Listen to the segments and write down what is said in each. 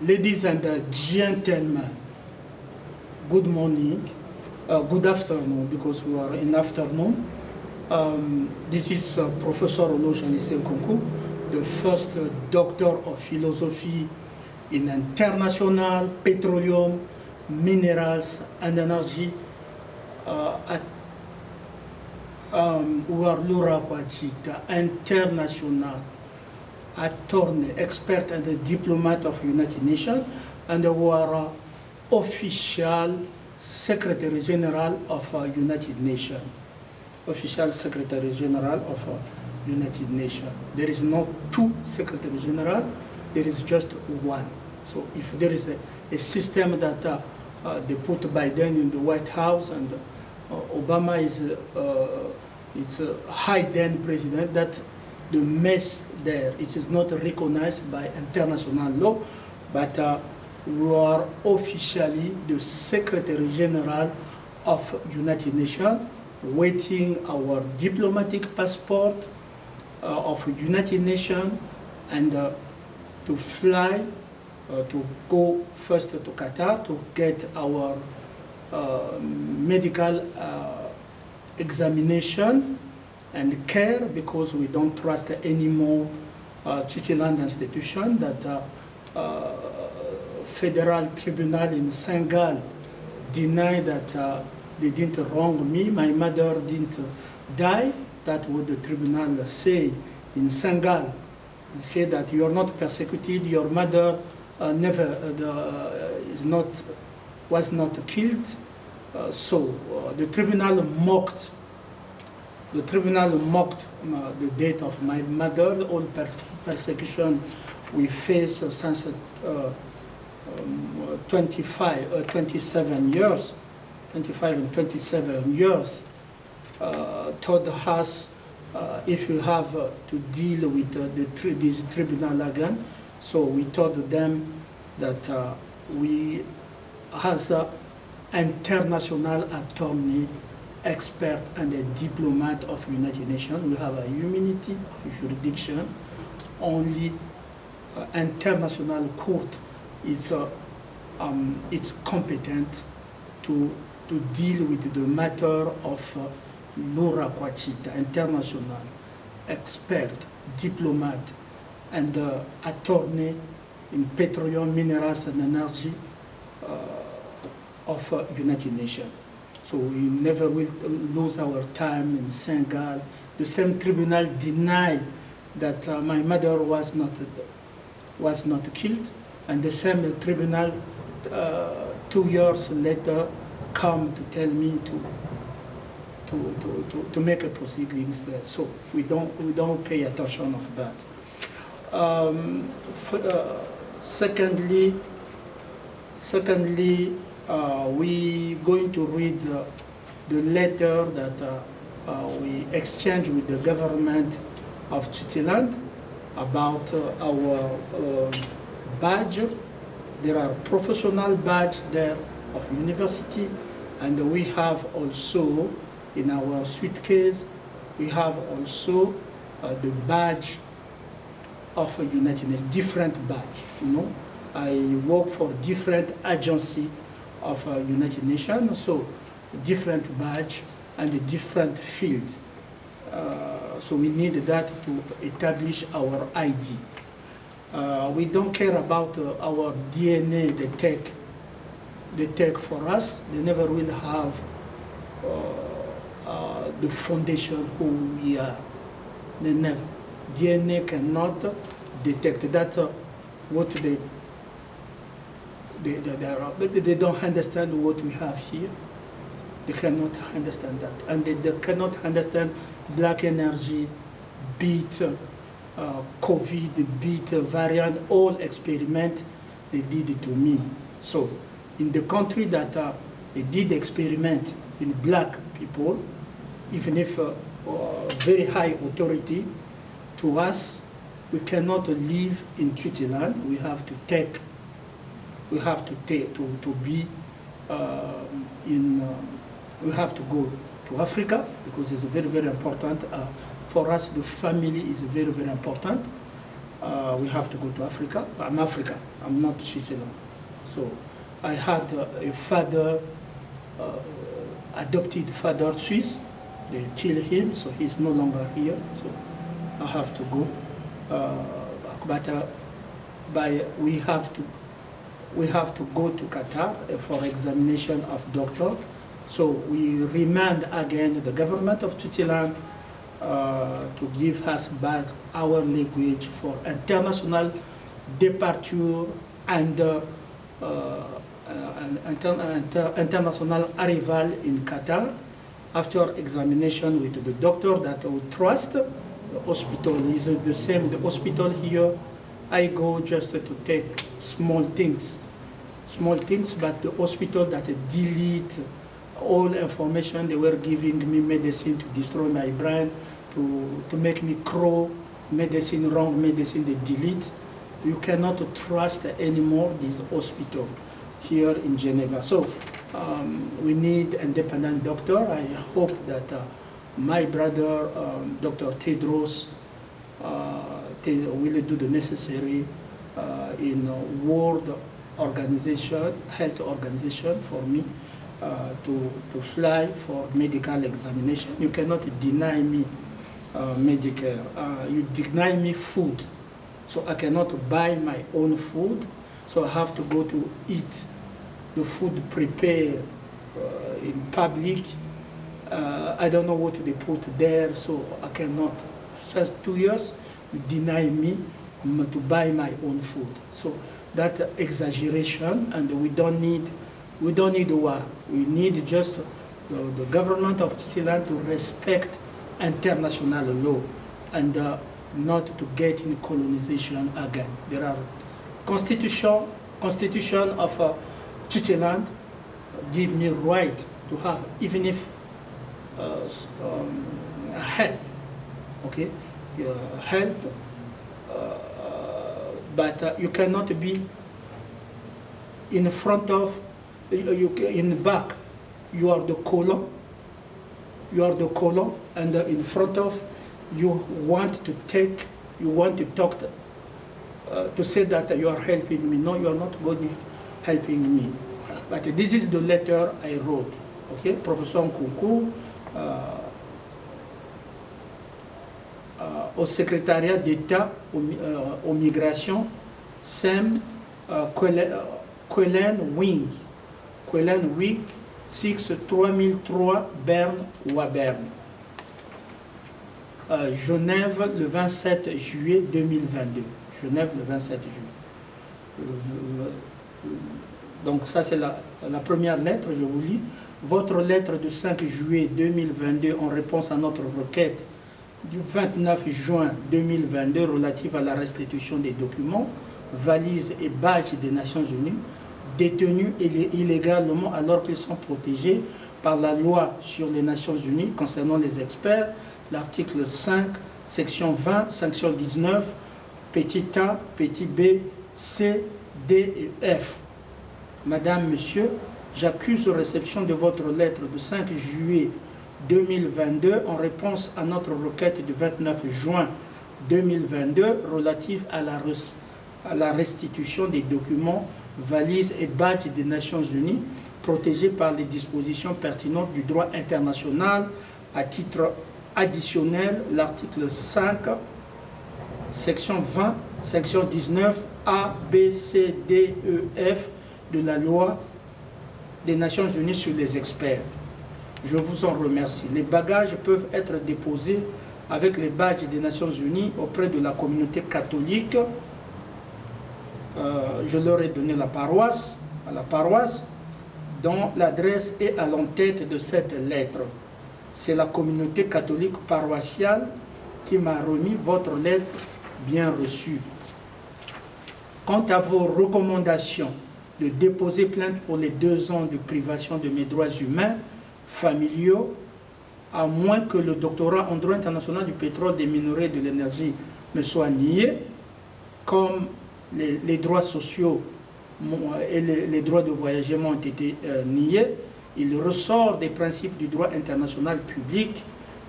Ladies and gentlemen, good morning, good afternoon, because we are in afternoon. This is Professor Euloge Anicet Nkounkou, the first doctor of philosophy in international petroleum, minerals, and energy at Euloge Anicet, international attorney, expert, and a diplomat of United Nations, and who are official Secretary General of United Nations. Official Secretary General of United Nations. There is not two Secretary General, there is just one. So if there is a system that they put Biden in the White House and Obama is a high-end president, that the mess there, it is not recognized by international law, but we are officially the Secretary General of United Nations, waiting our diplomatic passport of United Nations, and to fly, to go first to Qatar to get our medical examination and care, because we don't trust anymore Switzerland institution, that federal tribunal in Senegal denied that they didn't wrong me, my mother didn't die. That what the tribunal say in Senegal. They say that you are not persecuted, your mother was not killed. So the tribunal mocked. The tribunal mocked the death of my mother. All persecution we face since 25 and 27 years, told us if you have to deal with this tribunal again. So we told them that we, as an international attorney, expert, and a diplomat of United Nations, we have a immunity of jurisdiction. Only international court is it's competent to deal with the matter of Euloge Anicet, international expert, diplomat, and attorney in petroleum, minerals, and energy of United Nations. So we never will lose our time in Senegal. The same tribunal denied that my mother was not killed, and the same tribunal 2 years later come to tell me to make a proceedings there. So we don't pay attention of that. Secondly, we going to read the letter that we exchanged with the government of Switzerland about our badge. There are professional badge there of university, and we have also in our suitcase, we have also the badge of a United Nations, different badge. You know, I work for different agency of United Nations, so different badge and a different field. So we need that to establish our ID. We don't care about our DNA they take for us. They never will have the foundation who we are. They never. DNA cannot detect that what they don't understand what we have here. They cannot understand that, and they cannot understand black energy, beat COVID, beat variant, all experiment they did it to me. So in the country that they did experiment in black people, even if very high authority, to us, we cannot live in Switzerland. We have to take, we have to be we have to go to Africa, because it's very, very important. For us, the family is very, very important. we have to go to Africa. I'm African, I'm not Switzerland. So I had a father, adopted father Swiss. They killed him, so he's no longer here. So I have to go. We have to go to Qatar for examination of doctor. So we remind again the government of Switzerland to give us back our language for international departure and international arrival in Qatar. After examination with the doctor that I trust, the hospital is the same. The hospital here, I go just to take small things, but the hospital that delete all information. They were giving me medicine to destroy my brain, to make me crow, medicine, wrong medicine, they delete. You cannot trust anymore this hospital here in Geneva. So we need independent doctor. I hope that my brother, Dr. Tedros, will do the necessary in World Organization, Health Organization for me to fly for medical examination. You cannot deny me Medicare. You deny me food. So I cannot buy my own food. So I have to go to eat the food prepared in public. I don't know what they put there, so I cannot. Since 2 years, you deny me to buy my own food. So that exaggeration, and we don't need war. We need just the government of Switzerland to respect international law and not to get in colonization again. There are constitution of Switzerland give me right to have, even if help, okay, help, but you cannot be in front of, in the back. You are the colon. You are the colon, and in front of, you want to take, you want to talk to say that you are helping me. No, you are not going helping me. But this is the letter I wrote. Okay, Professeur Nkounkou, au secrétariat d'État aux migrations, SEM, Quellen Wing, 6 3003 Berne, Waberne. Genève le 27 juillet 2022. Genève le 27 juillet. Donc ça c'est la première lettre, je vous lis. Votre lettre du 5 juillet 2022 en réponse à notre requête du 29 juin 2022 relative à la restitution des documents, valises et badges des Nations Unies détenus illégalement alors qu'ils sont protégés par la loi sur les Nations Unies concernant les experts, l'article 5, section 20, section 19, petit a, petit b, c, d et f. Madame, Monsieur, j'accuse réception de votre lettre du 5 juillet 2022 en réponse à notre requête du 29 juin 2022 relative à la restitution des documents, valises et badges des Nations Unies protégés par les dispositions pertinentes du droit international. À titre additionnel, l'article 5, section 20, section 19, A, B, C, D, E, F de la loi des Nations Unies sur les experts. Je vous en remercie. Les bagages peuvent être déposés avec les badges des Nations Unies auprès de la communauté catholique. Je leur ai donné la paroisse, à la paroisse, dont l'adresse est à l'entête de cette lettre. C'est la communauté catholique paroissiale qui m'a remis votre lettre bien reçue. Quant à vos recommandations de déposer plainte pour les 2 ans de privation de mes droits humains familiaux, à moins que le doctorat en droit international du pétrole, des minerais et de l'énergie me soit nié, comme les droits sociaux et les droits de voyagement ont été niés, il ressort des principes du droit international public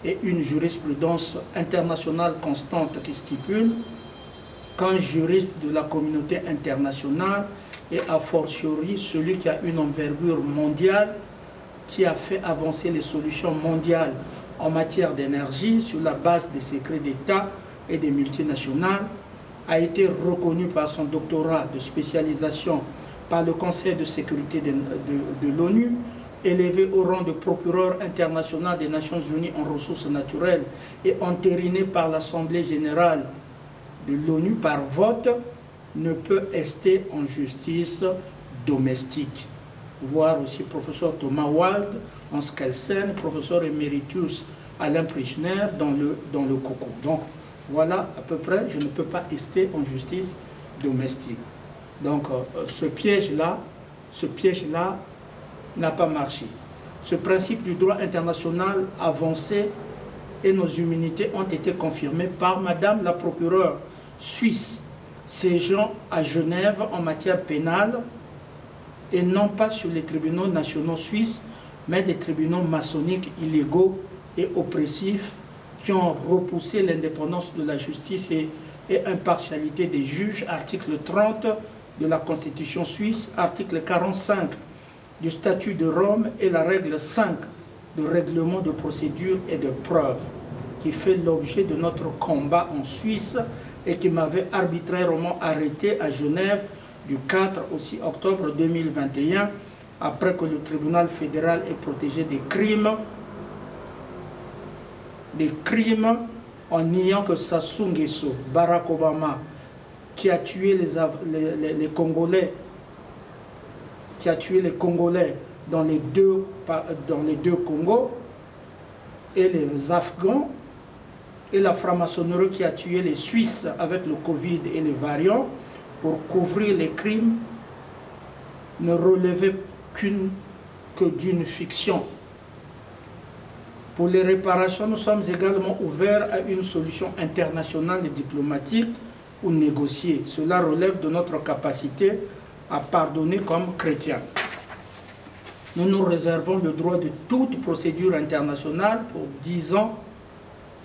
et une jurisprudence internationale constante qui stipule qu'un juriste de la communauté internationale, et a fortiori celui qui a une envergure mondiale, qui a fait avancer les solutions mondiales en matière d'énergie sur la base des secrets d'État et des multinationales, a été reconnu par son doctorat de spécialisation par le Conseil de sécurité de l'ONU, élevé au rang de procureur international des Nations Unies en ressources naturelles et entériné par l'Assemblée générale de l'ONU par vote, ne peut rester en justice domestique. Voir aussi professeur Thomas Wald en Skelsen, professeur emeritus Alain Prichner dans le COCO. Donc voilà à peu près, je ne peux pas rester en justice domestique. Donc ce piège-là n'a pas marché. Ce principe du droit international avancé et nos immunités ont été confirmées par Madame la procureure suisse siégeant à Genève en matière pénale et non pas sur les tribunaux nationaux suisses, mais des tribunaux maçonniques illégaux et oppressifs qui ont repoussé l'indépendance de la justice et impartialité des juges, article 30 de la Constitution suisse, article 45 du statut de Rome et la règle 5 de règlement de procédure et de preuve, qui fait l'objet de notre combat en Suisse et qui m'avait arbitrairement arrêté à Genève du 4 aussi octobre 2021, après que le tribunal fédéral ait protégé des crimes en niant que Sassou Nguesso, Barack Obama, qui a tué les Congolais, dans les deux Congos, et les Afghans, et la franc-maçonnerie qui a tué les Suisses avec le Covid et les variants, pour couvrir les crimes, ne relevait que d'une fiction. Pour les réparations, nous sommes également ouverts à une solution internationale et diplomatique ou négociée. Cela relève de notre capacité à pardonner comme chrétiens. Nous nous réservons le droit de toute procédure internationale pour 10 ans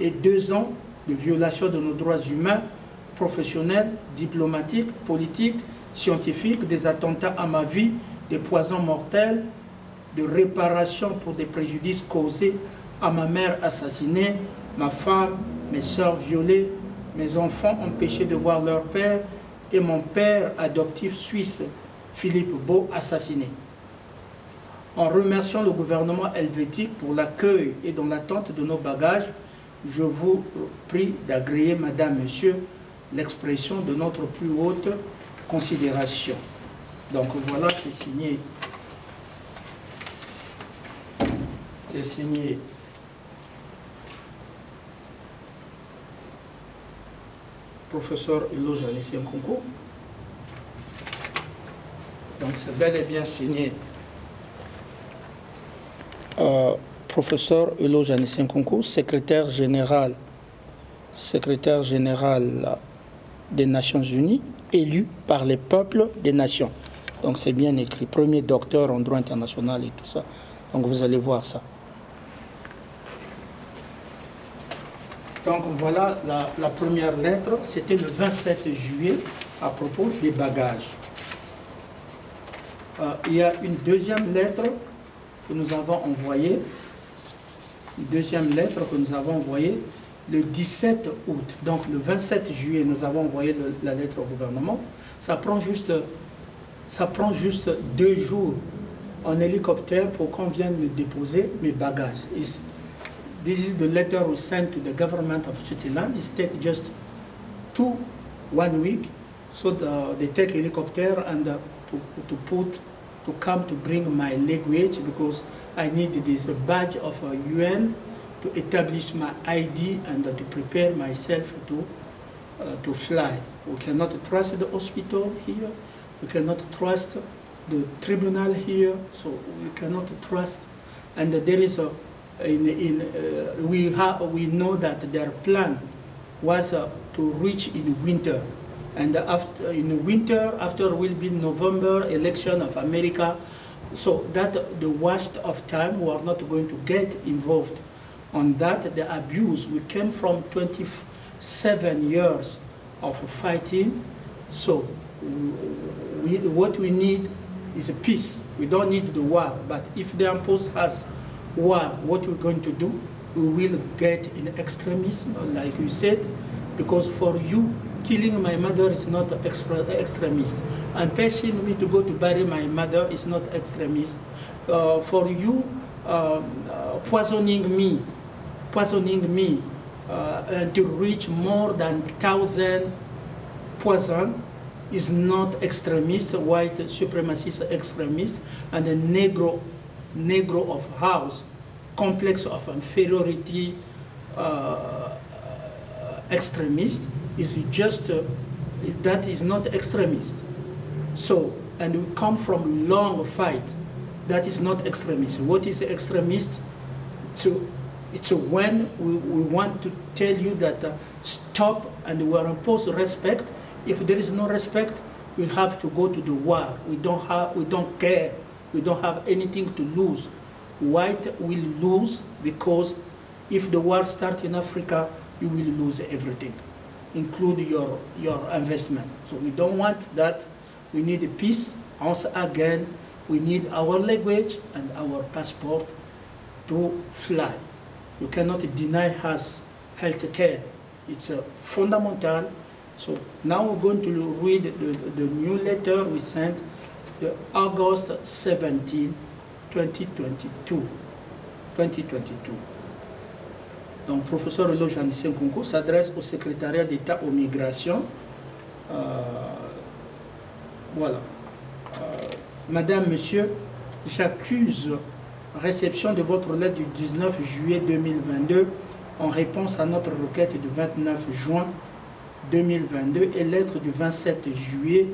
et 2 ans de violation de nos droits humains, professionnels, diplomatiques, politiques, scientifiques, des attentats à ma vie, des poisons mortels, de réparation pour des préjudices causés à ma mère assassinée, ma femme, mes sœurs violées, mes enfants empêchés de voir leur père et mon père adoptif suisse, Philippe Beau, assassiné. En remerciant le gouvernement helvétique pour l'accueil et dans l'attente de nos bagages, je vous prie d'agréer, Madame, Monsieur, l'expression de notre plus haute considération. Donc voilà, c'est signé. C'est signé professeur Euloge Anicet Nkounkou. Donc c'est bel et bien signé professeur Euloge Anicet Nkounkou, secrétaire général des Nations Unies, élu par les peuples des nations. Donc c'est bien écrit, premier docteur en droit international et tout ça. Donc vous allez voir ça. Donc voilà la première lettre, c'était le 27 juillet à propos des bagages. Il y a une deuxième lettre que nous avons envoyée, le 17 août. Donc le 27 juillet, nous avons envoyé la lettre au gouvernement. Ça prend juste 2 jours en hélicoptère pour qu'on vienne me déposer mes bagages. This is the letter we sent to the government of Switzerland. It takes just 1 week. So they take helicopter and to come to bring my language, because I need this badge of UN to establish my ID and to prepare myself to fly. We cannot trust the hospital here. We cannot trust the tribunal here. So we cannot trust. And there is a we know that their plan was to reach in winter, and in winter after will be November election of America, so that the waste of time, we are not going to get involved on that. The abuse, we came from 27 years of fighting. So what we need is a peace. We don't need the war. But if they impose us war, what we're going to do, we will get in extremism, like you said, because for you, killing my mother is not extremist. And pushing me to go to bury my mother is not extremist. For you, poisoning me, and to reach more than 1,000 poison is not extremist, white supremacist extremist, and a Negro of house, complex of inferiority extremist is just, that is not extremist. So, and we come from long fight, that is not extremist. What is extremist? It's when we want to tell you that stop, and we are impose respect. If there is no respect, we have to go to the war. We don't care. We don't have anything to lose. White will lose, because if the war starts in Africa, you will lose everything, include your investment. So we don't want that. We need peace. Once again, we need our language and our passport to fly. You cannot deny us health care. It's fundamental. So now we're going to read the new letter we sent August 17, 2022. Donc, professeur Euloge Anicet Nkounkou s'adresse au secrétariat d'État aux migrations. Voilà. Madame, Monsieur, j'accuse réception de votre lettre du 19 juillet 2022 en réponse à notre requête du 29 juin 2022 et lettre du 27 juillet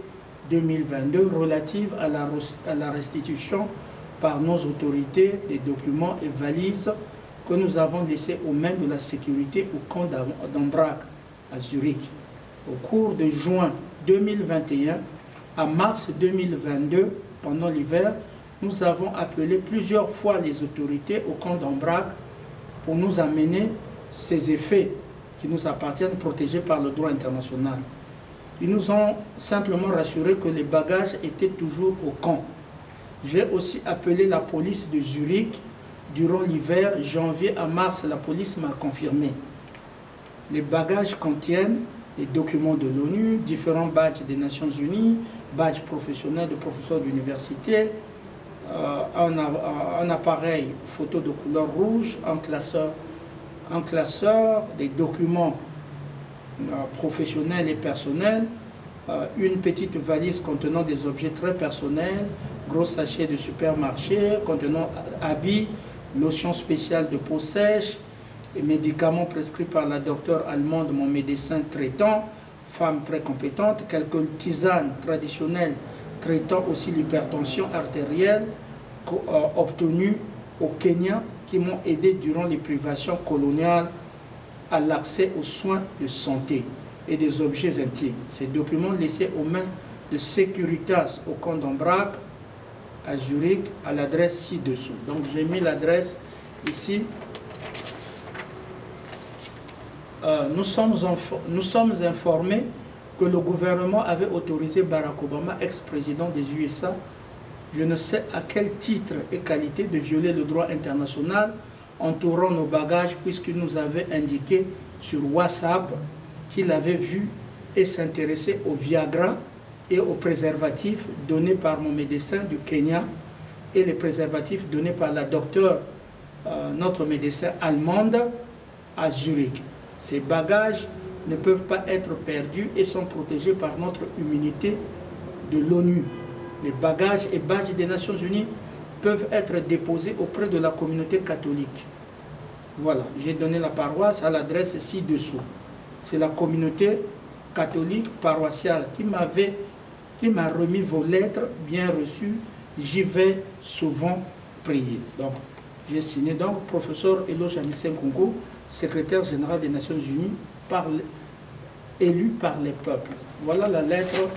2022 relative à la restitution par nos autorités des documents et valises que nous avons laissés aux mains de la sécurité au camp d'Ambrac à Zurich. Au cours de juin 2021 à mars 2022, pendant l'hiver, nous avons appelé plusieurs fois les autorités au camp d'Ambrac pour nous amener ces effets qui nous appartiennent protégés par le droit international. Ils nous ont simplement rassuré que les bagages étaient toujours au camp. J'ai aussi appelé la police de Zurich durant l'hiver, janvier à mars, la police m'a confirmé. Les bagages contiennent les documents de l'ONU, différents badges des Nations Unies, badges professionnels de professeurs d'université, un appareil photo de couleur rouge, un classeur, des documents professionnels et personnels, une petite valise contenant des objets très personnels, gros sachet de supermarché contenant habits, lotion spéciale de peau sèche, et médicaments prescrits par la docteure allemande, mon médecin traitant, femme très compétente, quelques tisanes traditionnelles traitant aussi l'hypertension artérielle obtenues au Kenya, qui m'ont aidé durant les privations coloniales à l'accès aux soins de santé et des objets intimes. Ces documents laissés aux mains de Securitas au camp d'Ambrac à Zurich à l'adresse ci-dessous. Donc j'ai mis l'adresse ici. Nous sommes informés que le gouvernement avait autorisé Barack Obama, ex-président des USA, je ne sais à quel titre et qualité, de violer le droit international entourant nos bagages, puisqu'il nous avait indiqué sur WhatsApp qu'il avait vu et s'intéressait au Viagra et aux préservatifs donnés par mon médecin du Kenya et les préservatifs donnés par la docteure, notre médecin allemande, à Zurich. Ces bagages ne peuvent pas être perdus et sont protégés par notre immunité de l'ONU. Les bagages et badges des Nations Unies peuvent être déposés auprès de la communauté catholique. Voilà, j'ai donné la paroisse à l'adresse ci-dessous. C'est la communauté catholique paroissiale qui m'a remis vos lettres bien reçues. J'y vais souvent prier. Donc, j'ai signé donc professeur Euloge Anicet Nkounkou, secrétaire général des Nations Unies, élu par les peuples. Voilà la lettre,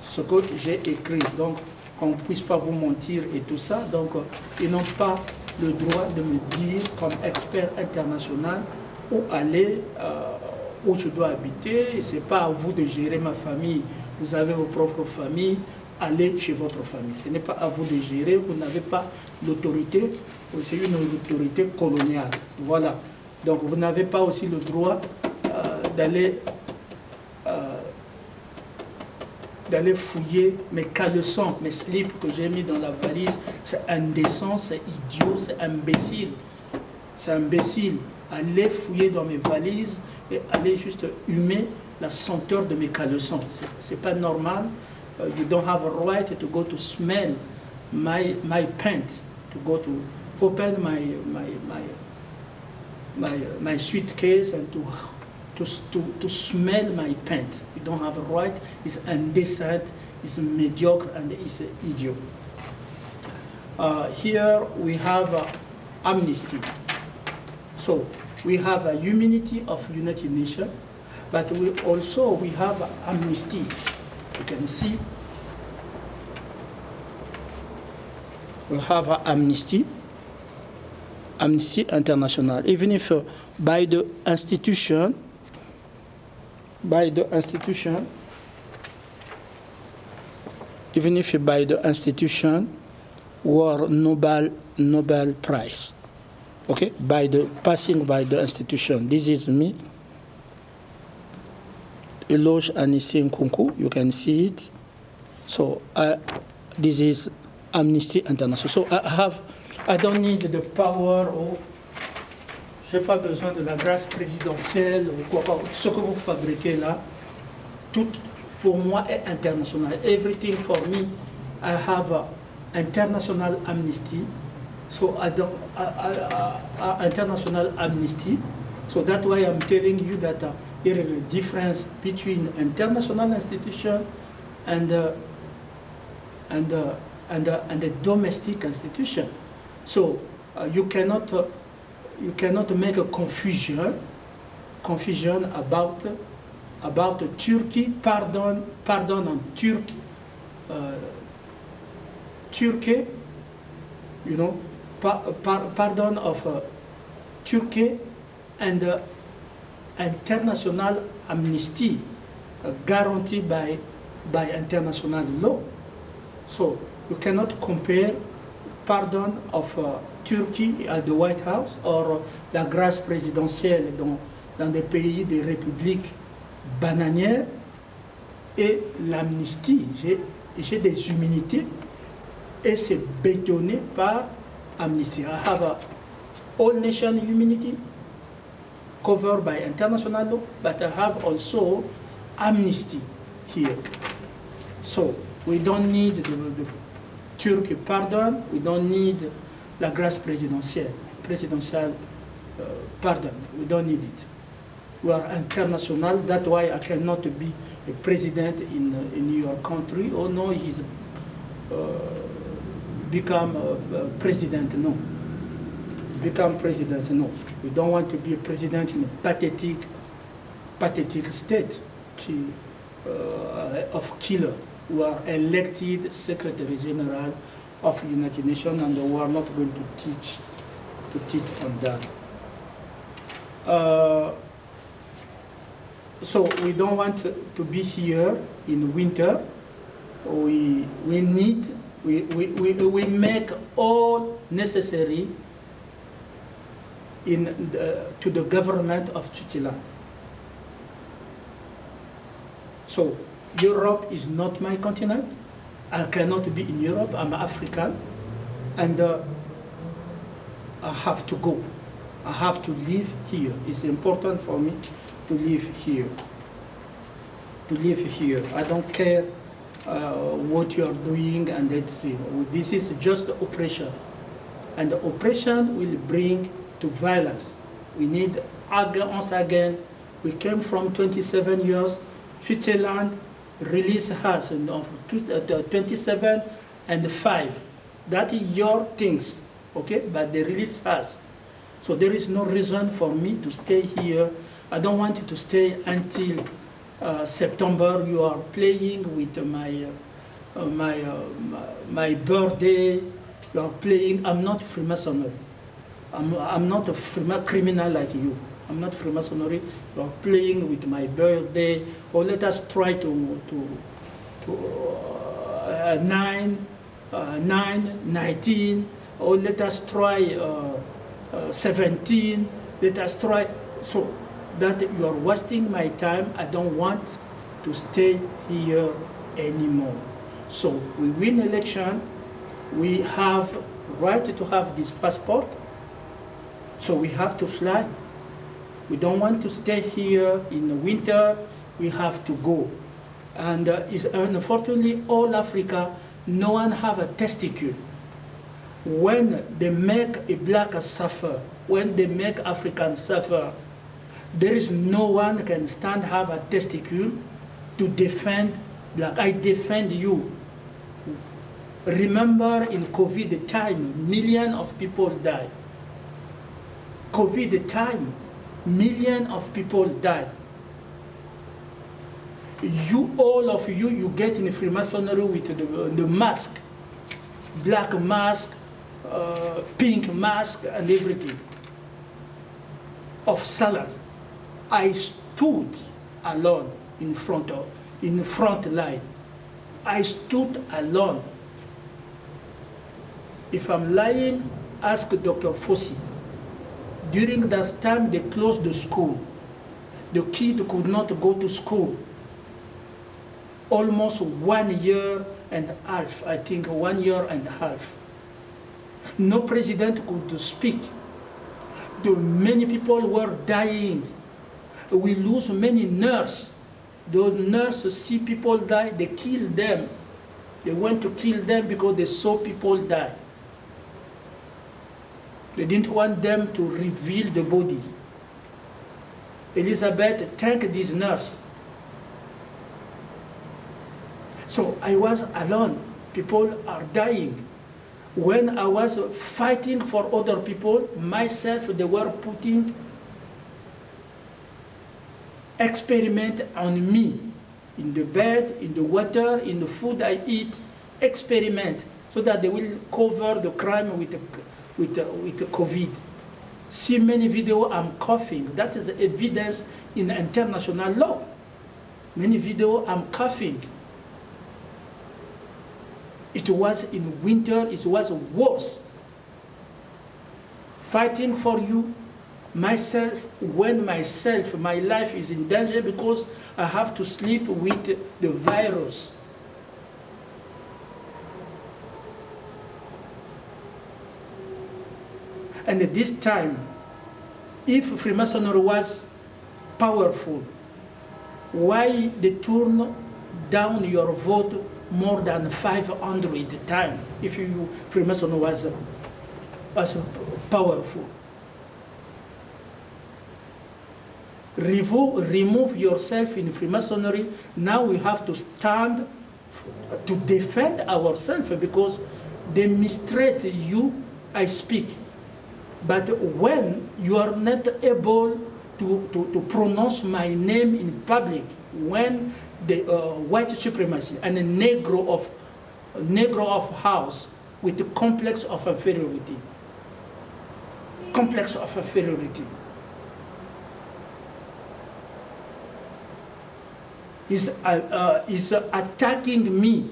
ce que j'ai écrit. Donc, qu'on ne puisse pas vous mentir et tout ça. Donc, ils n'ont pas le droit de me dire, comme expert international, où aller où je dois habiter. Ce n'est pas à vous de gérer ma famille. Vous avez vos propres familles. Allez chez votre famille. Ce n'est pas à vous de gérer. Vous n'avez pas l'autorité. C'est une autorité coloniale. Voilà. Donc vous n'avez pas aussi le droit d'aller fouiller mes caleçons, mes slips que j'ai mis dans la valise. C'est indécent, c'est idiot, c'est imbécile. C'est imbécile. Allez fouiller dans mes valises et allez juste humer la senteur de mes caleçons. C'est pas normal. You don't have a right to go to smell my pants, to go to open my suitcase and to smell my pants. You don't have a right. It's indecent, it's mediocre, and it's idiot. Here we have amnesty. So we have a immunity of United Nations, but we have amnesty. You can see we have amnesty international, even if by the institution, were Nobel Prize. Okay, passing by the institution. This is me, Euloge Anicet Nkounkou. You can see it. So this is Amnesty International. So I don't need the power or j'ai pas besoin de la grâce présidentielle ou quoi. Ce que vous fabriquez là, tout pour moi est international. Everything for me, I have international amnesty. So international amnesty. So that's why I'm telling you that there is a difference between international institution and the domestic institution. So you cannot make a confusion about Turkey. Pardon on Turkey. Turkey, you know, pardon of Turkey and international amnesty guaranteed by international law. So you cannot compare pardon of Turkey at the White House or la grâce présidentielle dans des pays des républiques bananières et l'amnistie. J'ai des immunités et c'est bétonné par amnesty. I have a all nation immunity covered by international law, but I have also amnesty here. So we don't need the Turkey pardon, we don't need la grâce présidentielle pardon, we don't need it. We are international, that's why I cannot be a president in your country. Oh no, he's become president, no. Become president, no. We don't want to be a president in a pathetic state of killer who are elected Secretary General of the United Nations, and we are not going to teach on that. So we don't want to be here in winter. We make all necessary to the government of Switzerland. So Europe is not my continent. I cannot be in Europe. I'm African, and I have to go. I have to live here. It's important for me to live here. To live here. I don't care what you are doing, and this is just oppression, and the oppression will bring to violence. We need once again. We came from 27 years. Switzerland released us of 27 and 5. That is your things, okay? But they released us. So there is no reason for me to stay here. I don't want you to stay until September. You are playing with my birthday. You are playing. I'm not Freemasonry. I'm not a criminal like you. I'm not Freemasonry. You're playing with my birthday. Or let us try to 19, or let us try 17. Let us try. So that you are wasting my time. I don't want to stay here anymore. So we win election. We have right to have this passport. So we have to fly. We don't want to stay here in the winter. We have to go. And unfortunately, all Africa, no one have a testicle. When they make a black suffer, when they make Africans suffer, there is no one can stand have a testicle to defend black. I defend you. Remember in COVID time, millions of people died. COVID time, millions of people died. You, all of you, you get in Freemasonry with the mask, black mask, pink mask, and everything of salads. I stood alone in front line. I stood alone. If I'm lying, ask Dr. Fossi. During that time, they closed the school. The kid could not go to school. Almost 1 year and a half, I think 1 year and a half. No president could speak. Many people were dying. We lose many nurses. Those nurses see people die, they kill them. They went to kill them because they saw people die. They didn't want them to reveal the bodies. Elizabeth thanked this nurse. So I was alone. People are dying. When I was fighting for other people, myself, they were putting experiment on me. In the bed, in the water, in the food I eat, experiment, so that they will cover the crime with COVID. See many videos, I'm coughing. That is evidence in international law. Many videos, I'm coughing. It was in winter, it was worse. Fighting for you, myself, when my life is in danger because I have to sleep with the virus. And at this time, if Freemasonry was powerful, why they turn down your vote more than 500 times if Freemasonry was powerful? Remove yourself in Freemasonry. Now we have to stand to defend ourselves because they mistreat you, I speak. But when you are not able to pronounce my name in public, when the white supremacy and a Negro of house with the complex of inferiority, is attacking me.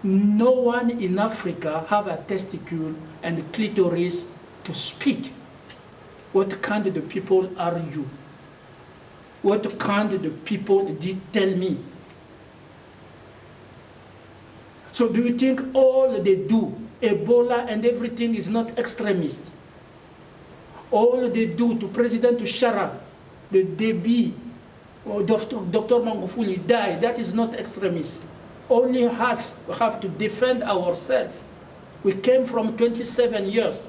No one in Africa have a testicle and clitoris to speak. What kind of people are you? What kind of people did tell me? So do you think all they do, Ebola and everything, is not extremist? All they do to President Shara, the Debi, or Dr. Magufuli died, that is not extremist. Only us have to defend ourselves. We came from 27 years.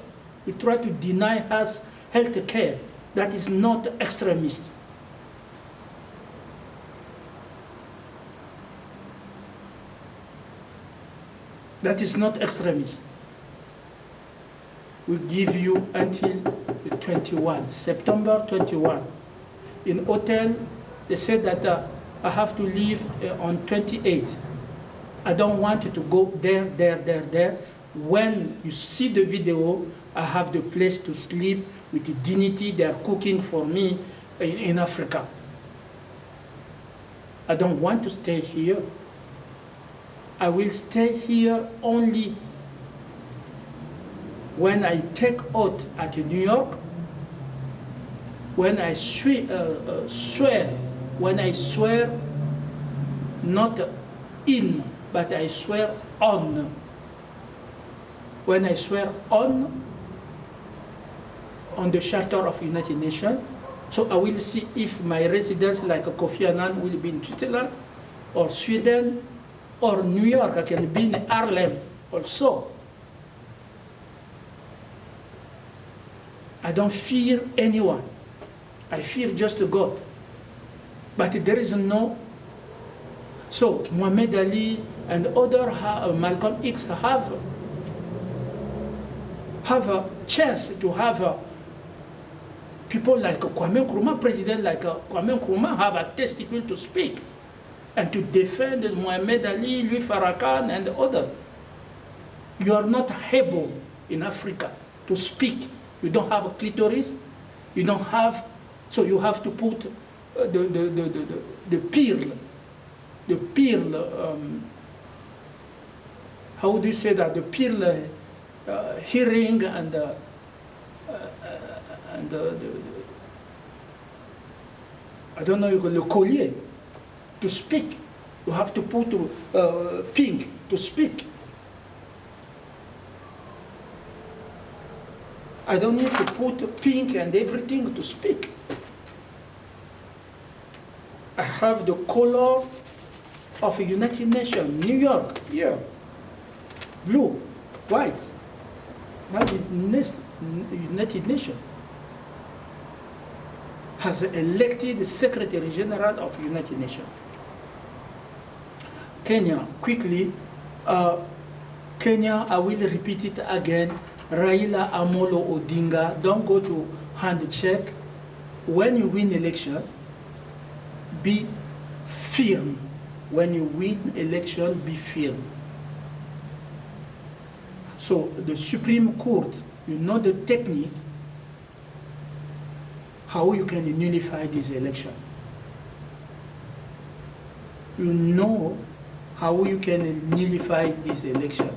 We try to deny us health care. That is not extremist. That is not extremist. We give you until the 21, September 21. In hotel, they said that I have to leave on 28. I don't want to go there. when you see the video, I have the place to sleep with the dignity they are cooking for me in Africa. I don't want to stay here. I will stay here only when I take oath at New York, when I swear, not in, but I swear on. When I swear on the Charter of United Nations, so I will see if my residence, like Kofi Annan, will be in Switzerland, or Sweden, or New York. I can be in Harlem also. I don't fear anyone. I fear just God. But there is no. So Muhammad Ali and other Malcolm X have a chance to have people like Kwame Nkrumah, president like Kwame Nkrumah, have a testicle to speak and to defend Muhammad Ali, Louis Farrakhan, and others. You are not able in Africa to speak. You don't have a clitoris. You don't have, so you have to put the pearl. How do you say that? The pearl hearing and I don't know, le collier to speak. You have to put pink to speak. I don't need to put pink and everything to speak. I have the color of the United Nations, New York, here, blue, white. Now the United Nations has elected the Secretary General of the United Nations. Kenya, quickly, Kenya, I will repeat it again, Raila Amolo Odinga, don't go to handshake. When you win election, be firm. When you win election, be firm. So the Supreme Court, you know the technique, how you can nullify this election. You know how you can nullify this election.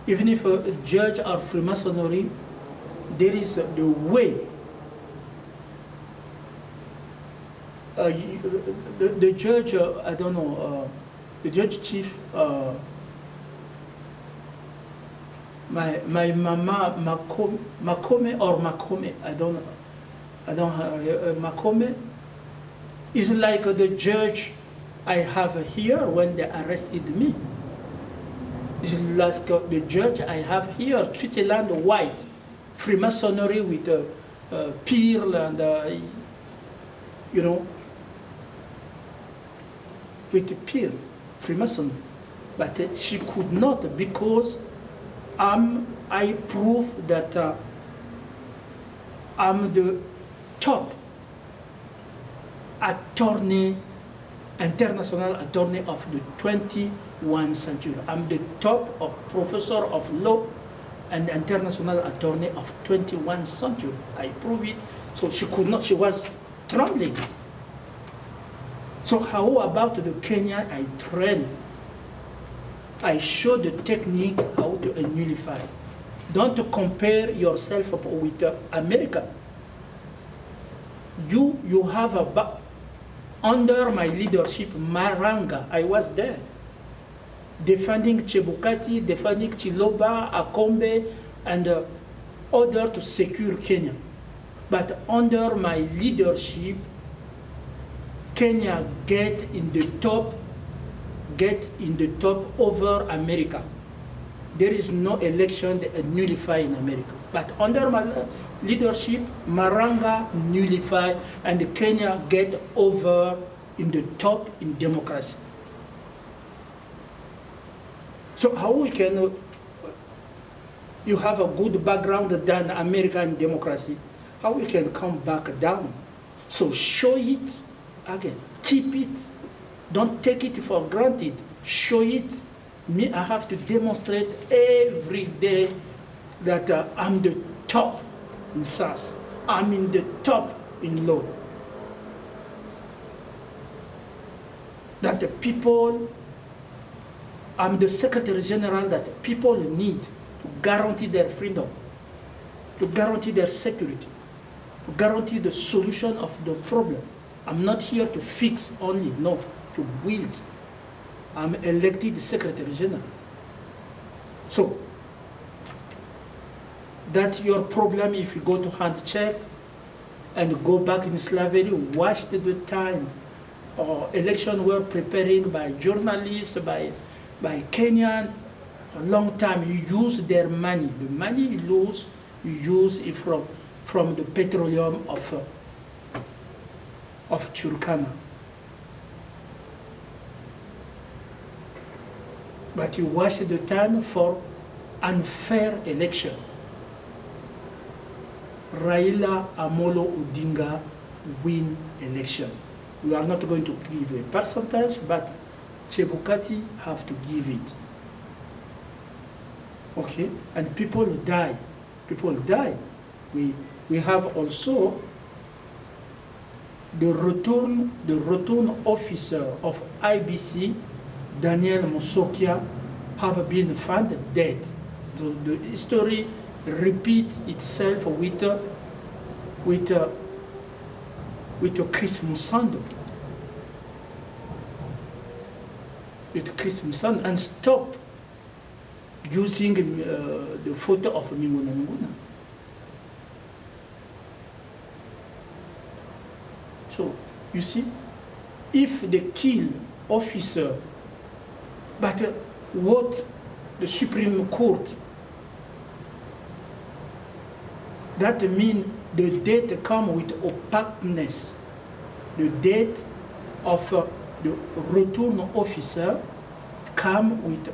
Even if a judge or Freemasonry, there is the way. The judge, I don't know, the judge chief, my mama Makome or Makome, I don't have Makome is like the judge I have here when they arrested me. It's like the judge I have here, Switzerland white, Freemasonry with a pearl and you know, with a pearl, Freemason. But she could not, because I prove that I'm the top attorney, international attorney of the 21st century. I'm the top of professor of law and international attorney of 21st century. I prove it. So she could not, she was trembling. So how about the Kenya I train? I show the technique how to nullify. Don't compare yourself with America. You have under my leadership, Maranga, I was there, defending Chebukati, defending Chiloba, Akombe, and order to secure Kenya. But under my leadership, Kenya get in the top over America. There is no election that nullify in America. But under my leadership, Maranga nullify, and Kenya get over in the top in democracy. So how we can, you have a good background than American democracy, how we can come back down? So show it again, keep it, don't take it for granted, show it Me, I have to demonstrate every day that I'm the top in SAS. I'm in the top in law. That the people, I'm the Secretary General that people need to guarantee their freedom, to guarantee their security, to guarantee the solution of the problem. I'm not here to fix only, no, to build. I'm elected Secretary General. So, that's your problem if you go to HANDSHAKE and go back in slavery, waste the time. Election were preparing by journalists, by Kenyan, a long time. You use their money. The money you lose, you use it from the petroleum of Turkana. But you waste the time for unfair election. Raila Amolo Odinga win election. We are not going to give a percentage, but Chebukati have to give it. Okay, and people die. People die. We have also the return officer of IBC, Daniel Musokia, have been found dead. The history repeats itself with Chris Musando. With Chris Musando, and stop using the photo of Minguna Minguna. So, you see, if they kill officer, but what the Supreme Court, that means the date come with opaqueness. The date of the return officer come with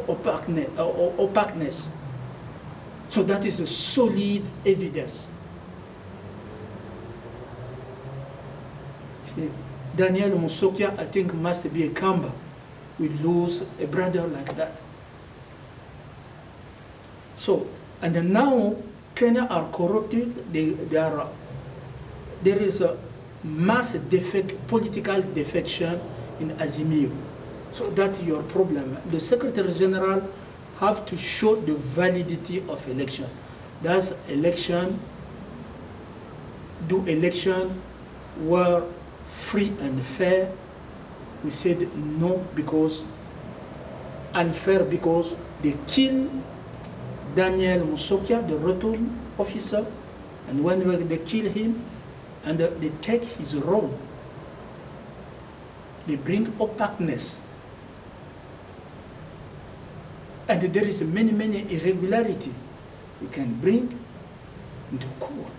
opaqueness. So that is a solid evidence. Daniel Musokia, I think, must be a Kamba. We lose a brother like that. So, and then now Kenya are corrupted. There is a mass political defection in Azimio. So that's your problem. The Secretary General have to show the validity of election. Does election, do election were free and fair? We said no, because unfair, because they kill Daniel Musokia, the return officer, and when they kill him and they take his role, they bring opaqueness. And there is many irregularity we can bring into court.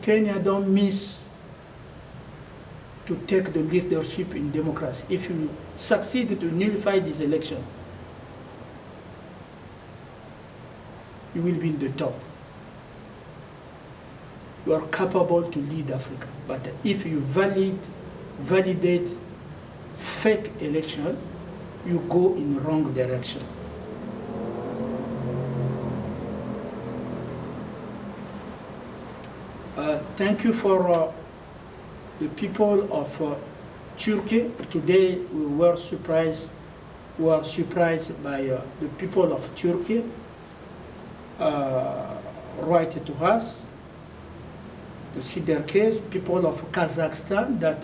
Kenya don't miss to take the leadership in democracy. If you succeed to nullify this election, you will be in the top. You are capable to lead Africa. But if you validate fake election, you go in the wrong direction. Thank you for the people of Turkey. Today we were surprised by the people of Turkey write to us to see their case. People of Kazakhstan that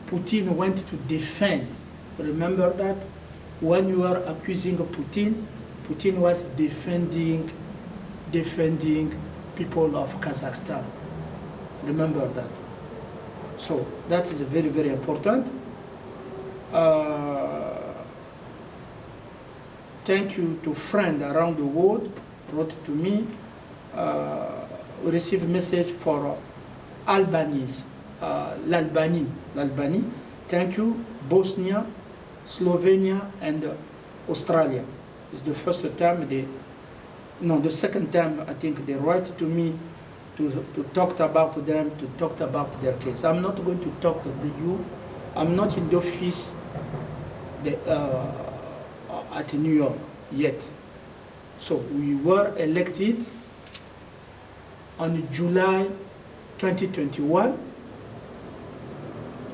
Putin went to defend. Remember that when you are accusing Putin, Putin was defending people of Kazakhstan. Remember that. So that is very important. Thank you to friends around the world wrote to me. We received a message for Albanese, l'Albanie. Thank you, Bosnia, Slovenia, and Australia. It's the first time the second time I think they write to me to talk about them, to talk about their case. I'm not going to talk to you. I'm not in the office at New York yet. So we were elected on July 2021.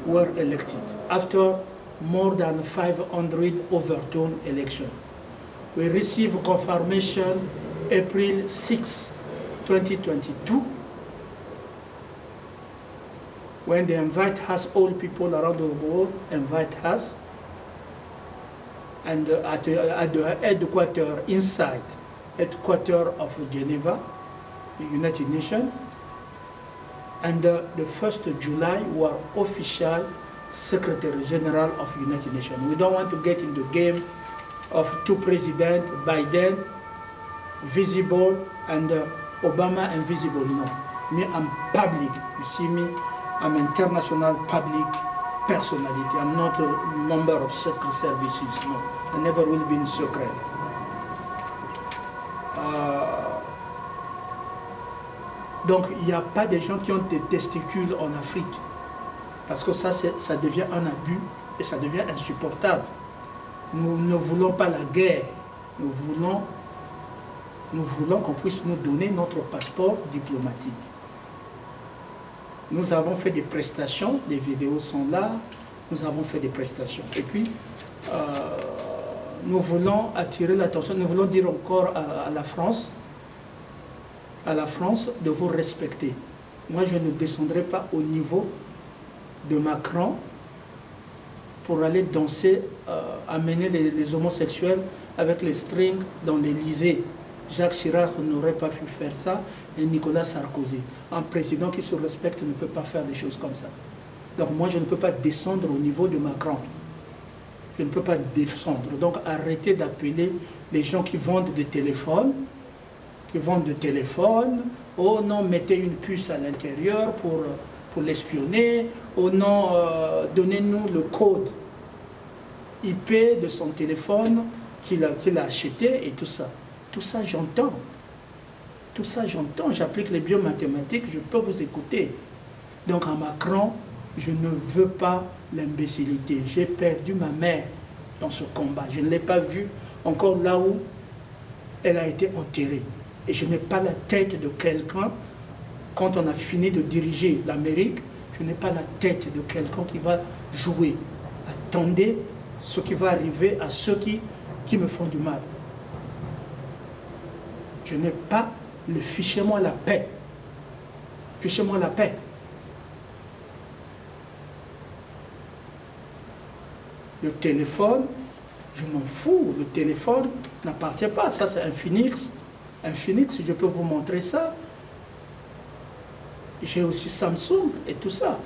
Were elected after more than 500 overturned elections. We received confirmation April 6, 2022, when they invite us, all people around the world invite us, and at the headquarters, inside headquarters of Geneva, the United Nations, and the 1st of July were official Secretary General of United Nations. We don't want to get in the game of two presidents, Biden visible and Obama invisible. No, me, I'm public. You see me, I'm international public personality. I'm not a member of secret services. No, I never will be in secret. Donc, il n'y a pas des gens qui ont des testicules en Afrique. Parce que ça devient un abus et ça devient insupportable. Nous ne voulons pas la guerre. Nous voulons qu'on puisse nous donner notre passeport diplomatique. Nous avons fait des prestations, les vidéos sont là, nous avons fait des prestations. Et puis, nous voulons attirer l'attention, nous voulons dire encore à la France de vous respecter. Moi, je ne descendrai pas au niveau de Macron pour aller danser, amener les homosexuels avec les strings dans l'Élysée. Jacques Chirac n'aurait pas pu faire ça, et Nicolas Sarkozy. Un président qui se respecte ne peut pas faire des choses comme ça. Donc moi, je ne peux pas descendre au niveau de Macron. Je ne peux pas descendre. Donc arrêtez d'appeler les gens qui vendent des téléphones, oh non, mettez une puce à l'intérieur pour l'espionner, oh non, donnez-nous le code IP de son téléphone qu'il a acheté et tout ça. Tout ça, j'entends. Tout ça, j'entends. J'applique les biomathématiques, je peux vous écouter. Donc à Macron, je ne veux pas l'imbécilité. J'ai perdu ma mère dans ce combat. Je ne l'ai pas vue encore là où elle a été enterrée. Et je n'ai pas la tête de quelqu'un, quand on a fini de diriger l'Amérique, je n'ai pas la tête de quelqu'un qui va jouer. Attendez ce qui va arriver à ceux qui me font du mal. Je n'ai pas le fichez-moi la paix. Fichez-moi la paix. Le téléphone, je m'en fous. Le téléphone n'appartient pas. Ça, c'est un Phoenix. Un Phoenix, je peux vous montrer ça. J'ai aussi Samsung et tout ça.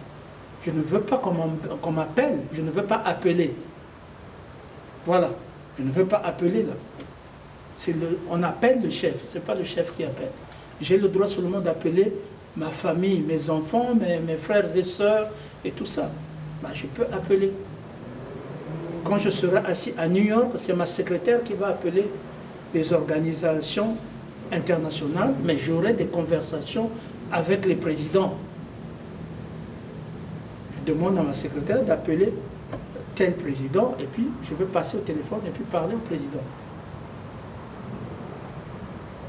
Je ne veux pas qu'on m'appelle. Je ne veux pas appeler. Voilà. Je ne veux pas appeler là. On appelle le chef. Ce n'est pas le chef qui appelle. J'ai le droit seulement d'appeler ma famille, mes enfants, mes frères et sœurs et tout ça. Ben, je peux appeler. Quand je serai assis à New York, c'est ma secrétaire qui va appeler les organisations internationales, mais j'aurai des conversations avec les présidents. Je demande à ma secrétaire d'appeler tel président et puis je vais passer au téléphone et puis parler au président.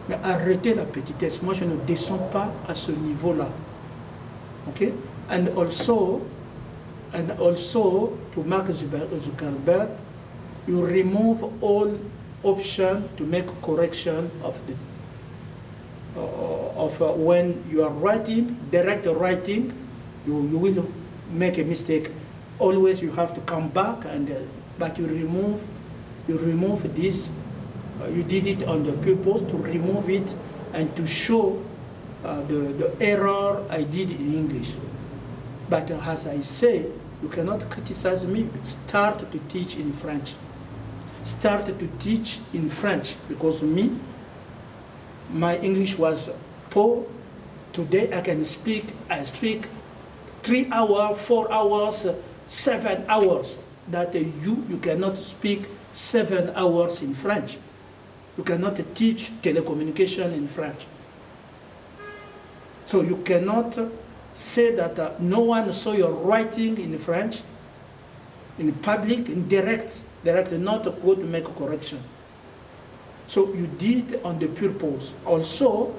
Mais arrêtez la petitesse. Moi, je ne descends pas à ce niveau-là. Okay? And also, to Mark Zuckerberg, you remove all option to make correction of when you are writing, direct writing, you will make a mistake. Always you have to come back, but you remove this. You did it on the purpose to remove it and to show the error I did in English. But as I say, you cannot criticize me. Start to teach in French. Start to teach in French, because my English was poor. Today I speak 3 hours, 4 hours, 7 hours. That you cannot speak 7 hours in French. You cannot teach telecommunication in French. So you cannot say that no one saw your writing in French. in public, in direct, not go to make a correction. So you did on the purpose. Also,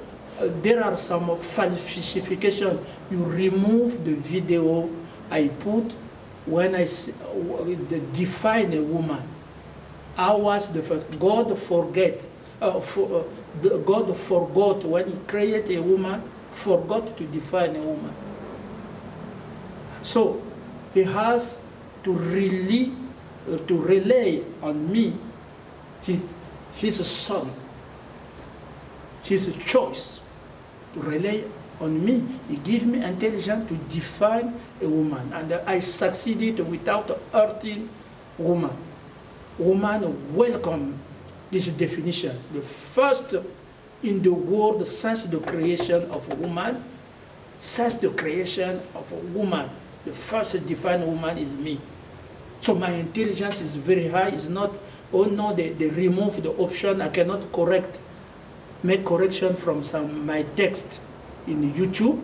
there are some falsification. You remove the video I put when I define a woman. I was the first. God forgot when he created a woman, forgot to define a woman. So he has to rely on me, his son, his choice, to rely on me. He gave me intelligence to define a woman, and I succeeded without hurting woman. Woman welcome this definition. The first in the world since the creation of a woman, since the creation of a woman, the first defined woman is me. So my intelligence is very high. It's not, oh no, they remove the option. I cannot make correction from my text in YouTube.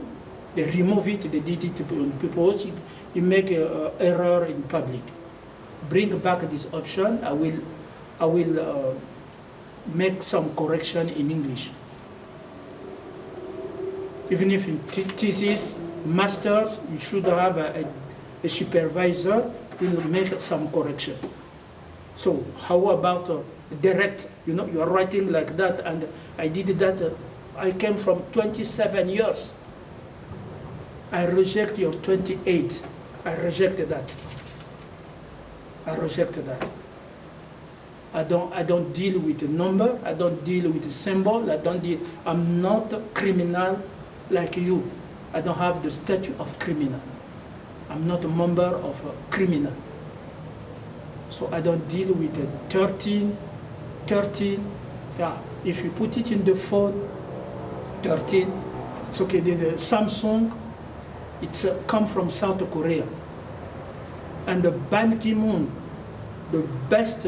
They remove it, they did it on purpose. You make an error in public. Bring back this option. I will make some correction in English. Even if in thesis, masters, you should have a supervisor who will make some correction. So how about direct? You know, you are writing like that, and I did that. I came from 27 years. I reject your 28. I rejected that. I rejected that. I don't deal with a number. I don't deal with a symbol. I'm not a criminal like you. I don't have the statute of criminal. I'm not a member of a criminal. So I don't deal with a 13. Yeah, if you put it in the phone, 13. It's okay. The Samsung, it's come from South Korea. And the Ban Ki-moon, the best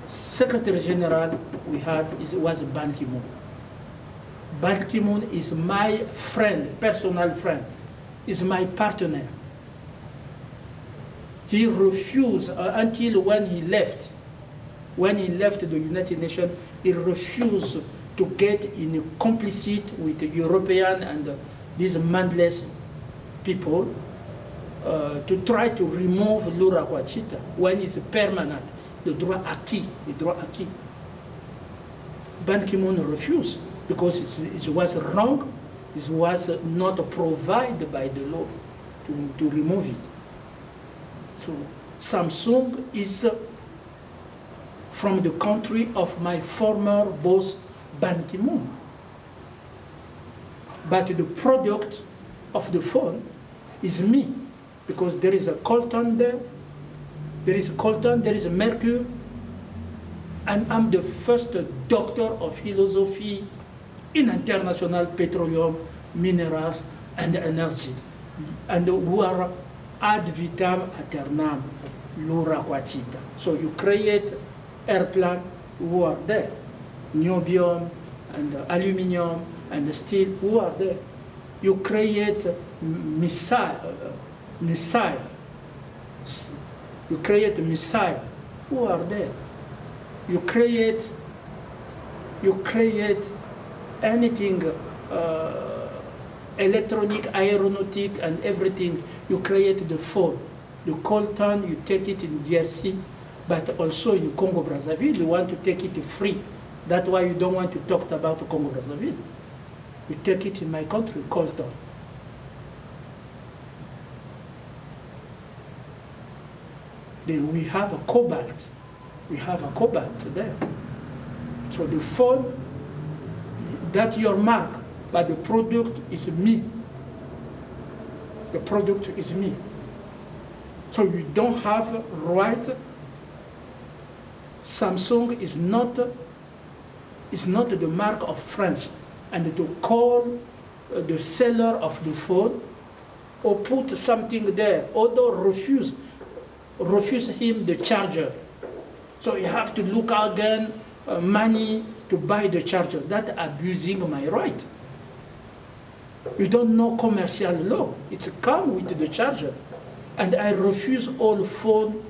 Secretary General we had was Ban Ki-moon. Ban Ki-moon is my friend, personal friend, is my partner. He refused until when he left the United Nations, he refused to get in complicit with the European and these mindless people to try to remove l'Ura Wachita when it's permanent, the droit acquis, Ban Ki-moon refused because it was wrong, it was not provided by the law to remove it. So Samsung is from the country of my former boss, Ban Ki-moon. But the product of the phone is me, because there is a coltan there, there is a mercury, and I'm the first doctor of philosophy in international petroleum, minerals, and energy. And who are ad vitam aeternam, l'Ura Wachita. So you create airplane who are there, niobium and aluminium and steel who are there. You create missile. You create missile who are there. You create anything electronic, aeronautic, and everything. You create the phone, the coltan. You take it in DRC, but also in Congo Brazzaville. You want to take it free. That's why you don't want to talk about Congo Brazzaville. You take it in my country, coltan. Then we have a cobalt. We have a cobalt there. So the phone, that's your mark, but the product is me. The product is me. So you don't have right. Samsung is not the mark of France, and to call the seller of the phone or put something there, although refuse him the charger. So you have to look again money to buy the charger. That's abusing my right. You don't know commercial law. It's come with the charger. And I refuse all phone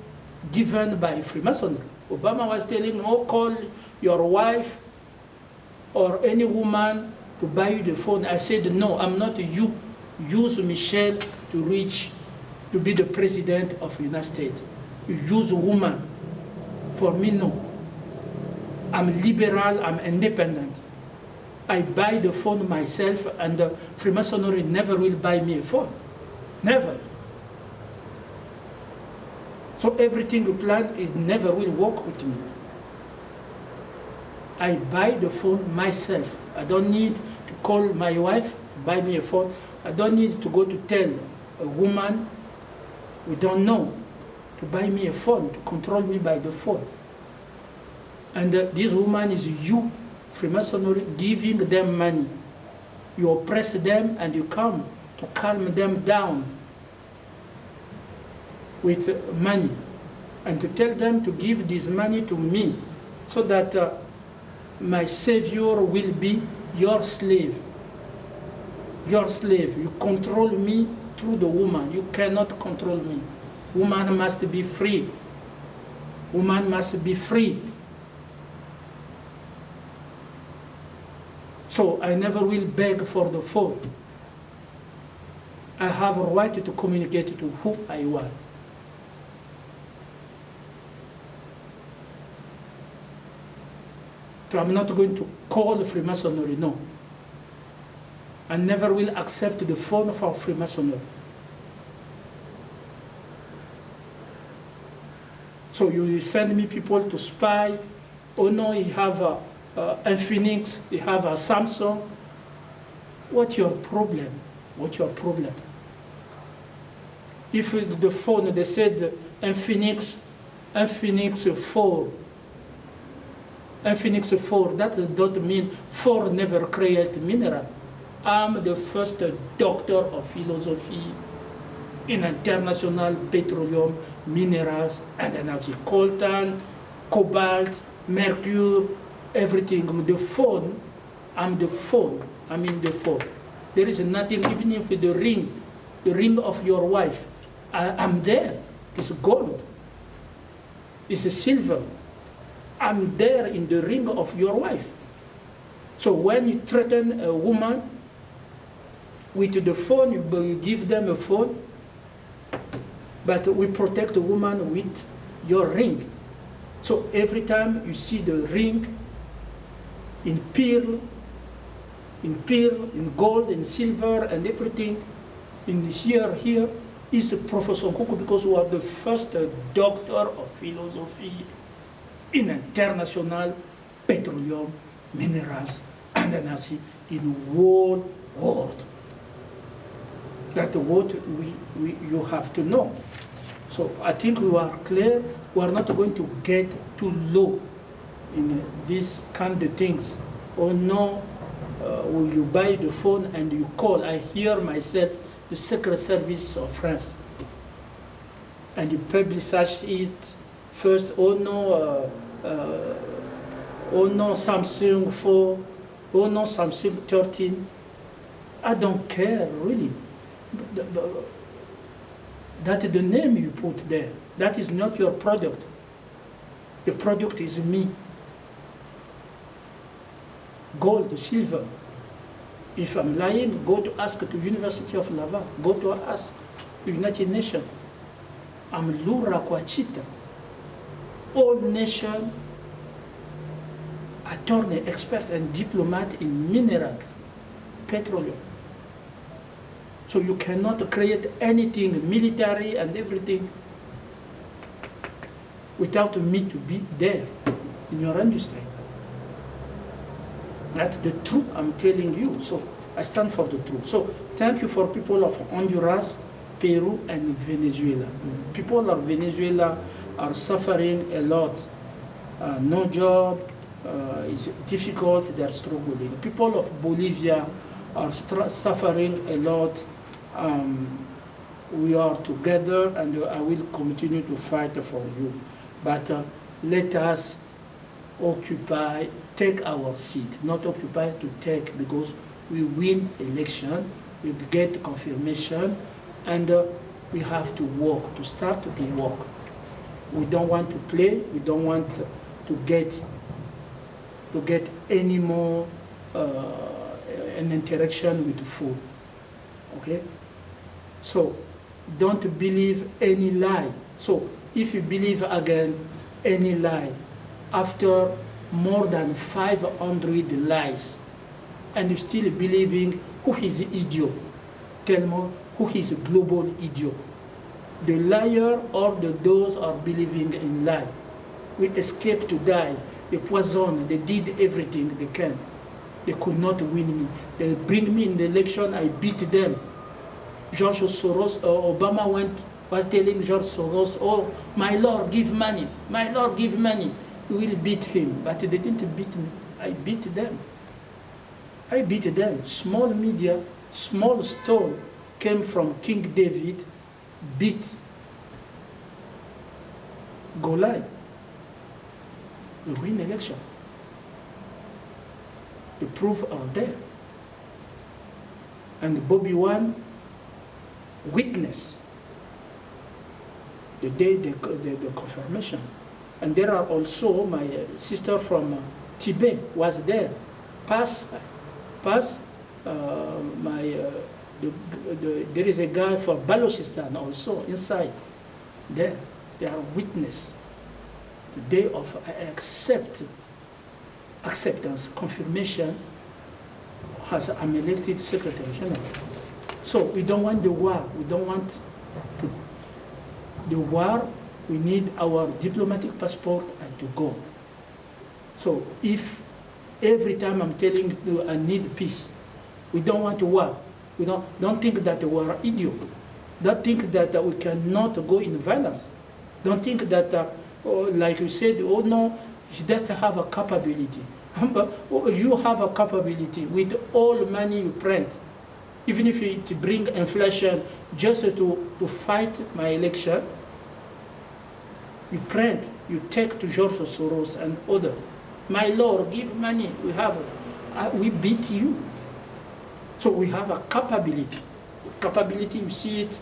given by Freemasonry. Obama was telling, oh, call your wife or any woman to buy you the phone. I said, no, I'm not you. Use Michelle to be the president of the United States. You use a woman. For me, no. I'm liberal, I'm independent. I buy the phone myself, and Freemasonry never will buy me a phone. Never. So everything you plan, it never will work with me. I buy the phone myself. I don't need to call my wife, buy me a phone. I don't need to go to tell a woman we don't know to buy me a phone, to control me by the phone. And this woman is you, Freemasonry, giving them money. You oppress them and you come to calm them down with money and to tell them to give this money to me so that my savior will be your slave. Your slave. You control me through the woman. You cannot control me. Woman must be free. Woman must be free. So I never will beg for the phone. I have a right to communicate to who I want. So I'm not going to call Freemasonry, no. I never will accept the phone for Freemasonry. So you send me people to spy. Oh no, you have a Infinix, you have a Samsung. What's your problem? What's your problem? If the phone, they said Infinix 4, Infinix 4, that doesn't mean 4 never create mineral. I'm the first doctor of philosophy in international petroleum, minerals, and energy. Coltan, cobalt, mercury, everything. The phone, I'm the phone. I'm in the phone. There is nothing, even if the ring of your wife, I'm there. It's gold. It's silver. I'm there in the ring of your wife. So when you threaten a woman with the phone, you give them a phone, but we protect the woman with your ring. So every time you see the ring in pearl, in gold, in silver, and everything, in here is Professor Nkounkou, because we are the first doctor of philosophy in international petroleum, minerals, and energy in world world. That's what you have to know. So I think we are clear. We are not going to get too low in these kind of things. Or no, when you buy the phone and you call, I hear myself, the Secret Service of France, and you publicize it first. Oh no, Samsung 4, oh no, Samsung 13. I don't care really. That is the name you put there. That is not your product. The product is me. Gold, silver. If I'm lying, go to ask the University of Laval. Go to ask the United Nations. I'm Lura Kwachita. All nation attorney, expert, and diplomat in minerals, petroleum. So you cannot create anything military and everything without me to be there in your industry. That's the truth I'm telling you. So I stand for the truth. So thank you for people of Honduras, Peru, and Venezuela. People of Venezuela are suffering a lot. No job, it's difficult, they're struggling. People of Bolivia are suffering a lot. We are together, and I will continue to fight for you. But let us occupy, take our seat, not occupy to take, because we win election, we get confirmation, and we have to work, to start to work. We don't want to play, we don't want to get any more an interaction with the food. Okay? So don't believe any lie. So if you believe again any lie, after more than 500 lies, and you're still believing, who is the idiot? Tell me, who is a global idiot? The liar or those are believing in lie. We escaped to die. They poisoned, they did everything they can. They could not win me. They bring me in the election, I beat them. George Soros, Obama was telling George Soros, oh, my Lord, give money. My Lord, give money. We will beat him. But they didn't beat me. I beat them. I beat them. Small media, small stone came from King David, beat Goliath. We win election. The proof are there. And Bobby Wine witness the day the confirmation. And there are also my sister from Tibet was there. There is a guy for Balochistan also inside there. They are witness. The day of acceptance, confirmation, has I'm elected Secretary General. So we don't want the war. We don't want the war. We need our diplomatic passport and to go. So if every time I'm telling you I need peace, we don't want a war. We don't think that we are idiot. Don't think that we cannot go in violence. Don't think that, like you said, oh no, he doesn't have a capability. You have a capability with all money you print. Even if it bring inflation just to fight my election, you print, you take to George Soros and others. My Lord, give money. We beat you. So we have a capability. Capability, you see it,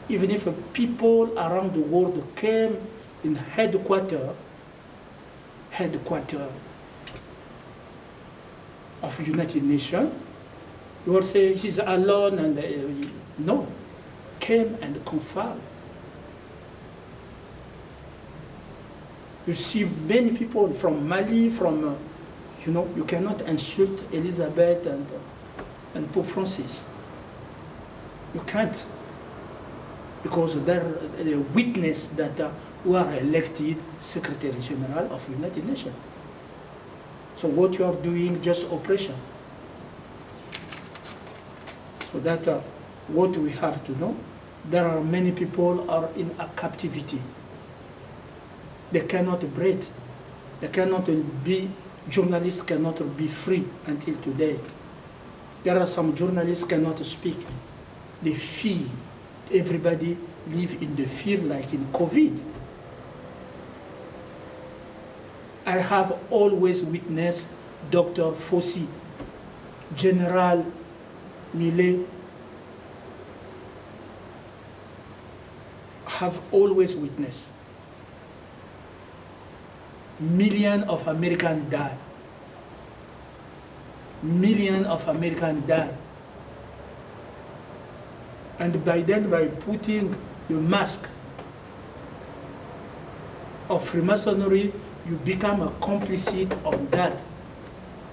even if people around the world came in headquarters of United Nations, you will say he's alone, and no, came and confirmed. You see many people from Mali, from, you cannot insult Elizabeth and Pope Francis. You can't, because they're a witness that we are elected Secretary General of United Nations. So what you are doing, just oppression. So that's what we have to know. There are many people are in a captivity. They cannot breathe. They cannot be, journalists cannot be free until today. There are some journalists cannot speak. They fear. Everybody live in the fear like in COVID. I have always witnessed Dr. Fauci, General Millet, have always witnessed. Millions of Americans die. Millions of Americans die. And by then, by putting the mask of Freemasonry, you become a complicit of that.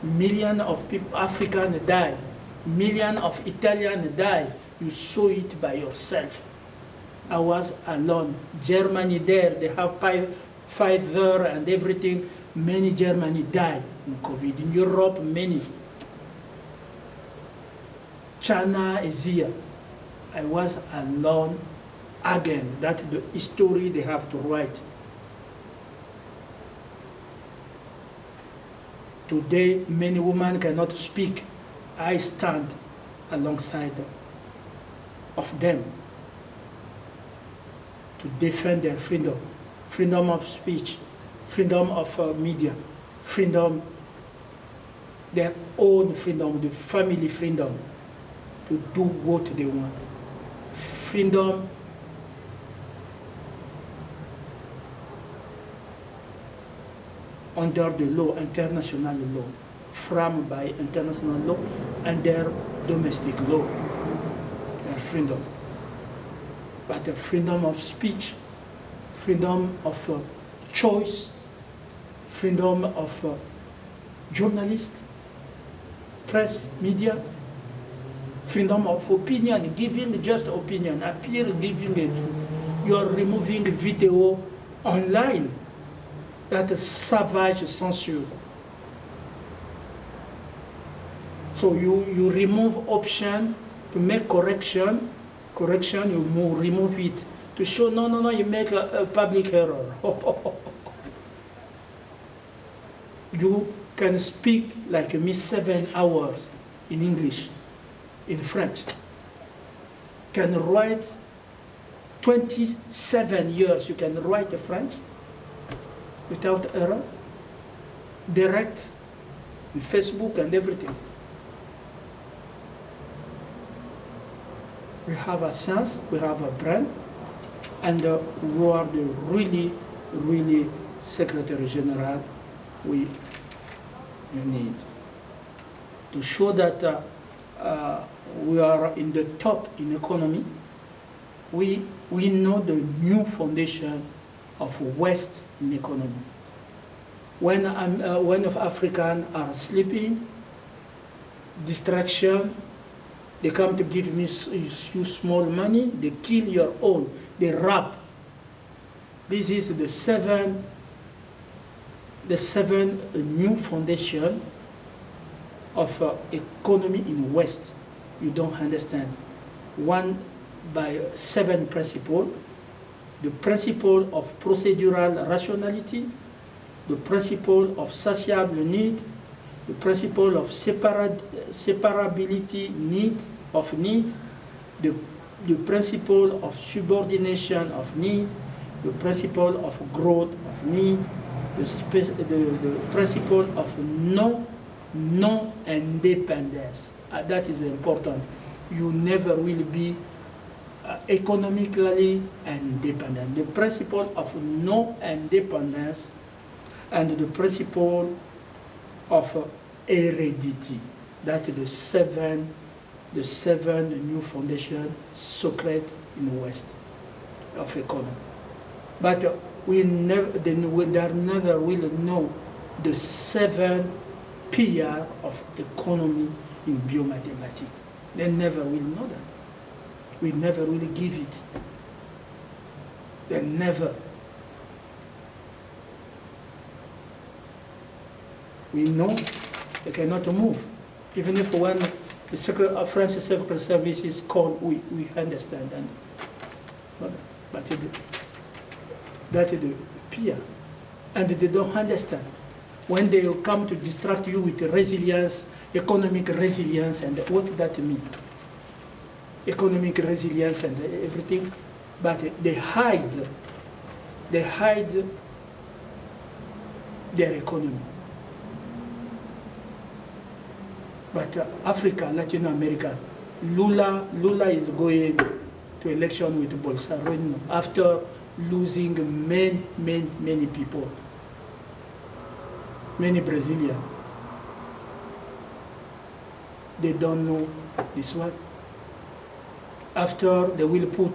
Millions of people, Africans die. Millions of Italians die. You saw it by yourself. I was alone. Germany there, they have Pfizer and everything. Many Germany died in COVID. In Europe, many. China is here. I was alone again. That's the history they have to write. Today, many women cannot speak. I stand alongside of them to defend their freedom. Freedom of speech, freedom of media, freedom, their own freedom, the family freedom to do what they want. Freedom under the law, international law, framed by international law and their domestic law, their freedom. But the freedom of speech, freedom of choice, freedom of journalists, press, media, freedom of opinion, giving just opinion, appear giving it. You are removing video online. That is savage censure. So you remove option to make correction, you remove it to show no, you make a public error. You can speak like me 7 hours in English, in French. Can write 27 years, you can write the French without error, direct, in Facebook and everything. We have a sense, we have a brand, and we are the really Secretary General we need to show that we are in the top in economy. We know the new foundation of West in economy. When Africans are sleeping, distraction, they come to give me you small money, they kill your own, they rob. This is the seven new foundation of economy in West. You don't understand. One by 7 principles: the principle of procedural rationality, the principle of sociable need, the principle of separability the principle of subordination of need, the principle of growth of need, the principle of non-independence. That is important. You never will be economically independent. The principle of non-independence and the principle of heredity. That is the seven new foundation secret in the West of economy. But we never will know the 7 pillars of economy in biomathematics. They never will know that. We never will give it. They never. We know they cannot move. Even if when the French Secret Service is called, we understand. But that is the peer. And they don't understand. When they come to distract you with resilience, economic resilience, and what does that mean? Economic resilience and everything, but they hide their economy. But Africa, Latin America, Lula is going to election with Bolsonaro after losing many people, many Brazilians. They don't know this one. After they will put